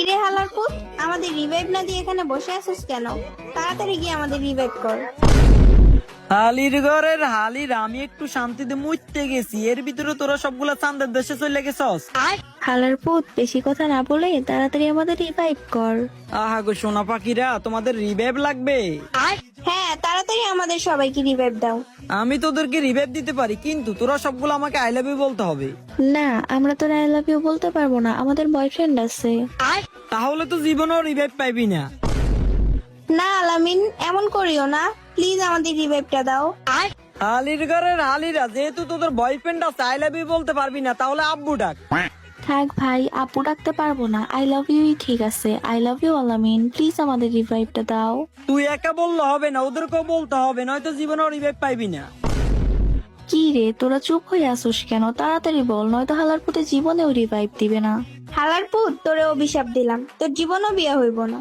কিরে হালার পুত, আমাদের রিভাইভ না দিয়ে এখানে বসে আছিস কেন? তাড়াতাড়ি গিয়ে আমাদের রিভাইভ কর। হালির ঘরের হালির আমি একটু শান্তিতে মুইতে গেছি, এর ভিতরে তোরা সবগুলা চান্দের দেশে চলে গেছস। হালার পুত, বেশি কথা না বলে তাড়াতাড়ি আমাদের রিভাইভ কর। আহা গো সোনা পাখিরা, তোমাদের রিভাইভ লাগবে? হ্যাঁ, তাড়াতাড়ি আমাদের সবাইকে রিভাইভ দাও। আমি তোদেরকে রিভাইভ দিতে পারি, কিন্তু তোরা সবগুলো আমাকে আই লাভ ইউ বলতে হবে। না, আমরা তো আই লাভ ইউ বলতে পারবো না, আমাদের বয়ফ্রেন্ড আছে। তাহলে তো জীবনেও রিভাইভ পাইবি না। না আলামিন, এমন করিও না, প্লিজ আমাদের রিভাইভটা দাও। হালির ঘরের হালিরা, যেহেতু তোদের বয়ফ্রেন্ড আছে, আই লাভ ইউ বলতে পারবি না, তাহলে আব্বু ডাক। থাক ভাই, আপু ডাকতে পারবো না, আই লাভ ইউ ঠিক আছে। আই লাভ ইউ আলামিন, প্লিজ আমাদের রিভাইভটা দাও। তুই একা বললে হবে না, ওদেরকেও বলতে হবে, নয়তো জীবনেও রিভাইভ পাইবি না। কি রে, তোরা চুপ হয়ে আসোস কেন? তাড়াতাড়ি বল, নয়তো হালার পুতে জীবনেও রিভাইভ দিবে না। হালার পুত, তোরে অভিশাপ দিলাম, তোর জীবনও বিয়ে হইব না।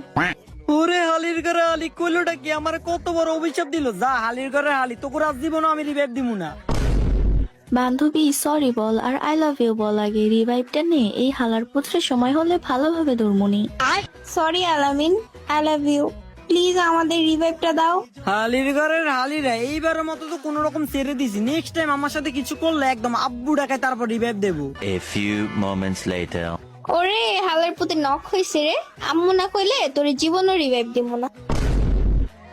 ওরে হালির ঘরে হালি কইলোটা কি, আমার কত বড় অভিশাপ দিল। যা হালির ঘরে হালি, তোকে আজ জীবনও আমি রিভাইভ দিব না। বান্ধবী সরি বল আর আই লাভ ইউ বল আগে, রিভাইভটা নে। এই হালার পুত্রের সময় হলে ভালোভাবে দুর্মুনি। Sorry Alamin, I love you, please আমাদের রিভাইভটা দাও। হালির ঘরের হালিরা, এইবারের মতো তো কোন রকম ছেড়ে দিছি, নেক্সট টাইম আমার সাথে কিছু করলে একদম আব্বু ডাকায় তারপর রিভাইভ দেবো। A few moments later. ওরে হালার পুতে নখ হইছে রে, আম্মু না কইলে তোর জীবনও রিভাইভ দিব না।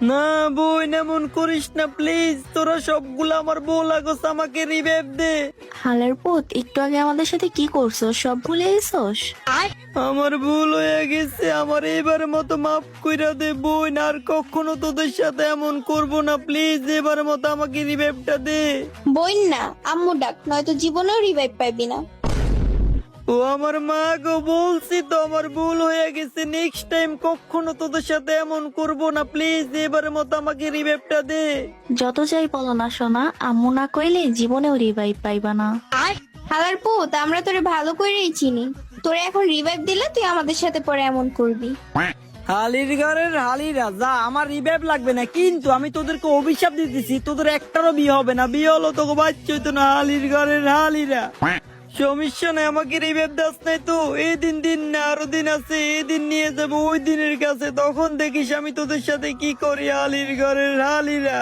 না বই, এমন করিস না প্লিজ, তোরা সবগুলো আমার বউ লাগোস, আমাকে রিভাইভ দে। হালার পুত, একটু আগে আমাদের সাথে কি করছো সব ভুলে গেছোস? আমার ভুল হয়ে গেছে, আমার এবারের মতো মাফ কইরা দে বোন, আর কখনো তোদের সাথে এমন করব না, প্লিজ এবারের মতো আমাকে রিভাইভটা দে। বইন না, আম্মু ডাক, নয়তো জীবনেও রিভাইভ পাইবি না। ও আমার মা গো, বলছি তো আমার ভুল হয়ে গেছে, নেক্সট টাইম কখনো তোদের সাথে এমন করব না, প্লিজ এবারের মতো আমাকে রিভাইভটা দে। যত যাই বলো না সোনা, আম্মু না কইলে জীবনেও রিভাইভ পাইবা না। হালার পুত, আমরা তোরে ভালো করেই চিনি, তোরে এখন রিভাইভ দিলে তুই আমাদের সাথে পরে এমন করবি। হালির ঘরের হালিরা, যা আমার রিভাইভ লাগবে না, কিন্তু আমি তোদেরকে অভিশাপ দিতেছি, তোদের একটারও বিয়ে হবে না, বিয়ে হলো তোকে বাচ্চা হইতো না। হালির ঘরের হালিরা, সমস্যা নাই, আমাকে রিভাইভ দাস নাই তো, এই দিন দিন না আরো দিন আছে, এই দিন নিয়ে যাবো ওই দিনের কাছে, তখন দেখিস আমি তোদের সাথে কি করি। হালির ঘরের হালিরা।